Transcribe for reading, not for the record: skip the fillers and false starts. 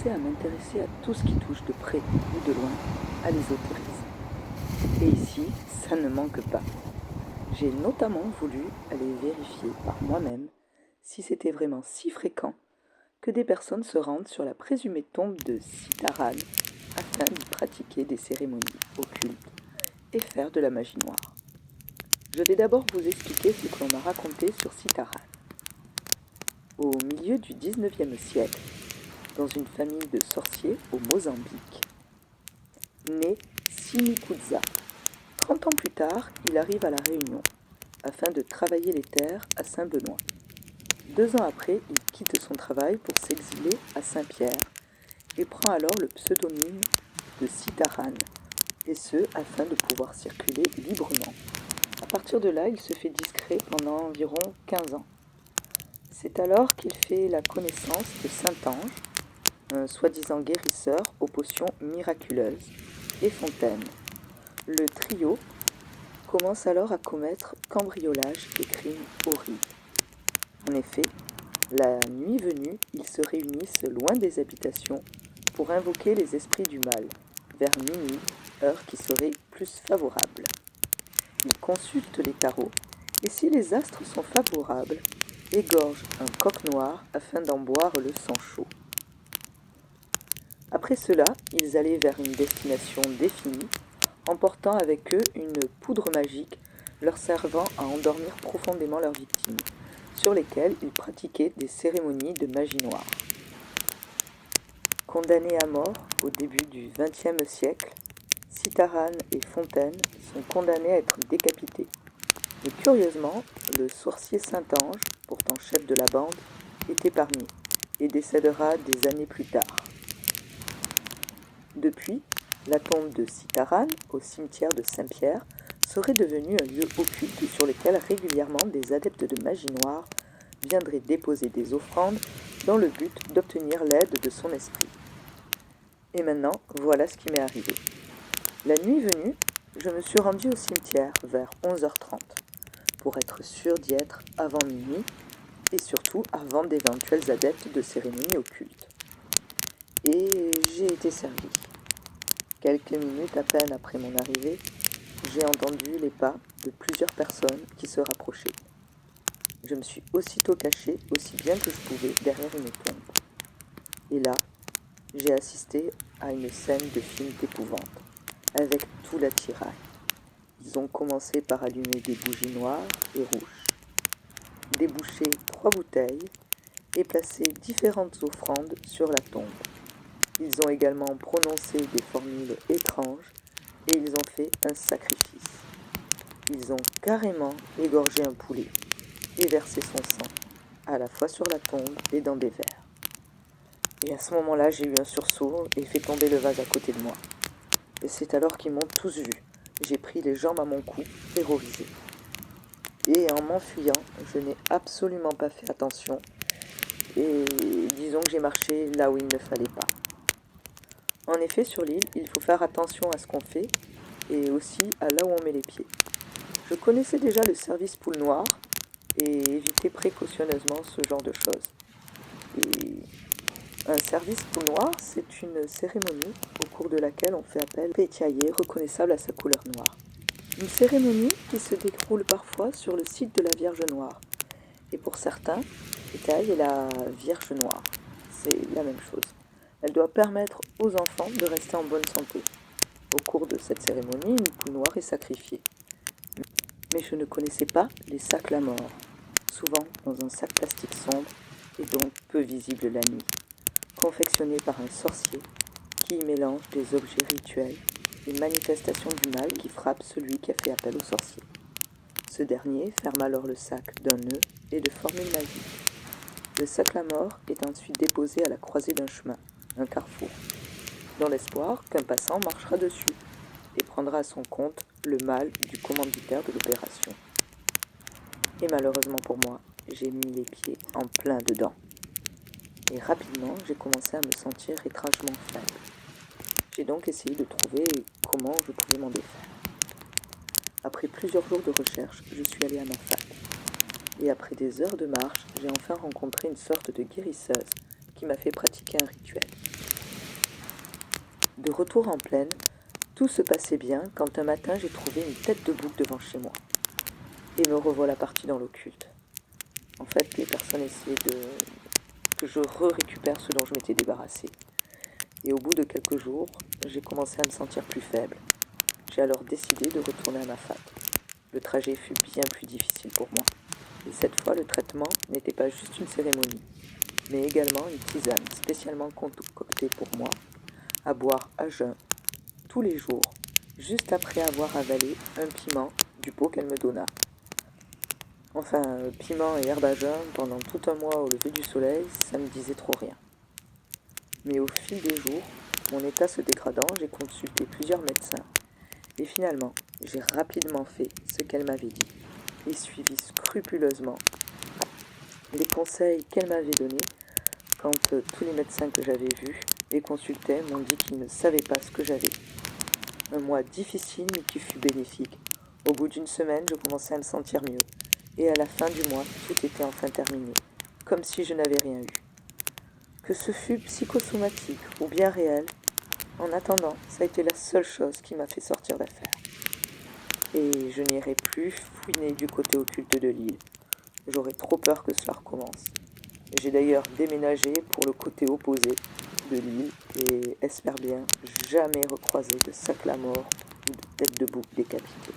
commencé à m'intéresser à tout ce qui touche de près ou de loin à l'ésotérisme. Et ici, ça ne manque pas. J'ai notamment voulu aller vérifier par moi-même si c'était vraiment si fréquent que des personnes se rendent sur la présumée tombe de Sitaran afin d'y pratiquer des cérémonies occultes et faire de la magie noire. Je vais d'abord vous expliquer ce que l'on m'a raconté sur Sitaran. Au milieu du 19e siècle, dans une famille de sorciers au Mozambique, naît Simikudza. 30 ans plus tard, il arrive à La Réunion afin de travailler les terres à Saint-Benoît. 2 ans après, il quitte son travail pour s'exiler à Saint-Pierre et prend alors le pseudonyme de Sitaran, et ce afin de pouvoir circuler librement. À partir de là, il se fait discret pendant environ 15 ans. C'est alors qu'il fait la connaissance de Saint-Ange, un soi-disant guérisseur aux potions miraculeuses, et Fontaine. Le trio commence alors à commettre cambriolages et crimes horribles. En effet, la nuit venue, ils se réunissent loin des habitations pour invoquer les esprits du mal, vers minuit, heure qui serait plus favorable. Ils consultent les tarots, et si les astres sont favorables, égorgent un coq noir afin d'en boire le sang chaud. Après cela, ils allaient vers une destination définie, emportant avec eux une poudre magique leur servant à endormir profondément leurs victimes, sur lesquelles ils pratiquaient des cérémonies de magie noire. Condamnés à mort au début du XXe siècle, Sitaran et Fontaine sont condamnés à être décapités. Mais curieusement, le sorcier Saint-Ange, pourtant chef de la bande, est épargné et décédera des années plus tard. Depuis, la tombe de Sitaran, au cimetière de Saint-Pierre, serait devenue un lieu occulte sur lequel régulièrement des adeptes de magie noire viendraient déposer des offrandes dans le but d'obtenir l'aide de son esprit. Et maintenant, voilà ce qui m'est arrivé. La nuit venue, je me suis rendu au cimetière vers 11h30 pour être sûr d'y être avant minuit et surtout avant d'éventuels adeptes de cérémonies occultes. Et j'ai été servi. Quelques minutes à peine après mon arrivée, j'ai entendu les pas de plusieurs personnes qui se rapprochaient. Je me suis aussitôt caché aussi bien que je pouvais derrière une tombe. Et là, j'ai assisté à une scène de film d'épouvante, avec tout l'attirail. Ils ont commencé par allumer des bougies noires et rouges, déboucher 3 bouteilles et placer différentes offrandes sur la tombe. Ils ont également prononcé des formules étranges et ils ont fait un sacrifice. Ils ont carrément égorgé un poulet et versé son sang, à la fois sur la tombe et dans des verres. Et à ce moment-là, j'ai eu un sursaut et fait tomber le vase à côté de moi. Et c'est alors qu'ils m'ont tous vu. J'ai pris les jambes à mon cou, terrorisé. Et en m'enfuyant, je n'ai absolument pas fait attention. Et disons que j'ai marché là où il ne fallait pas. En effet, sur l'île, il faut faire attention à ce qu'on fait et aussi à là où on met les pieds. Je connaissais déjà le service poule noire et évitais précautionneusement ce genre de choses. Et un service poule noire, c'est une cérémonie au cours de laquelle on fait appel à un pétiaillé reconnaissable à sa couleur noire. Une cérémonie qui se déroule parfois sur le site de la Vierge Noire. Et pour certains, Pétaille est la Vierge Noire. C'est la même chose. Elle doit permettre aux enfants de rester en bonne santé. Au cours de cette cérémonie, une poule noire est sacrifiée. Mais je ne connaissais pas les sacs la mort, souvent dans un sac plastique sombre et donc peu visible la nuit, confectionné par un sorcier qui y mélange des objets rituels et manifestations du mal qui frappent celui qui a fait appel au sorcier. Ce dernier ferme alors le sac d'un nœud et de formules magiques. Le sac la mort est ensuite déposé à la croisée d'un chemin, un carrefour, dans l'espoir qu'un passant marchera dessus et prendra à son compte le mal du commanditaire de l'opération. Et malheureusement pour moi, j'ai mis les pieds en plein dedans. Et rapidement, j'ai commencé à me sentir étrangement faible. J'ai donc essayé de trouver comment je pouvais m'en défaire. Après plusieurs jours de recherche, je suis allée à ma fac. Et après des heures de marche, j'ai enfin rencontré une sorte de guérisseuse qui m'a fait pratiquer un rituel. De retour en plaine, tout se passait bien quand un matin j'ai trouvé une tête de bouc devant chez moi. Et me revoilà partie dans l'occulte. En fait, les personnes essayaient que je récupère ce dont je m'étais débarrassé. Et au bout de quelques jours, j'ai commencé à me sentir plus faible. J'ai alors décidé de retourner à ma fac. Le trajet fut bien plus difficile pour moi. Et cette fois, le traitement n'était pas juste une cérémonie, mais également une tisane spécialement concoctée pour moi, à boire à jeun, tous les jours, juste après avoir avalé un piment du pot qu'elle me donna. Enfin, piment et herbe à jeun pendant tout un mois au lever du soleil, ça me disait trop rien. Mais au fil des jours, mon état se dégradant, j'ai consulté plusieurs médecins. Et finalement, j'ai rapidement fait ce qu'elle m'avait dit et suivi scrupuleusement les conseils qu'elle m'avait donnés quand tous les médecins que j'avais vus et consultais m'ont dit qu'ils ne savaient pas ce que j'avais. Un mois difficile mais qui fut bénéfique. Au bout d'une semaine, je commençais à me sentir mieux. Et à la fin du mois, tout était enfin terminé, comme si je n'avais rien eu. Que ce fût psychosomatique ou bien réel, en attendant, ça a été la seule chose qui m'a fait sortir d'affaire. Et je n'irai plus fouiner du côté occulte de l'île. J'aurais trop peur que cela recommence. J'ai d'ailleurs déménagé pour le côté opposé de l'île et espère bien jamais recroiser de sac la mort ou de tête de bouc décapitée.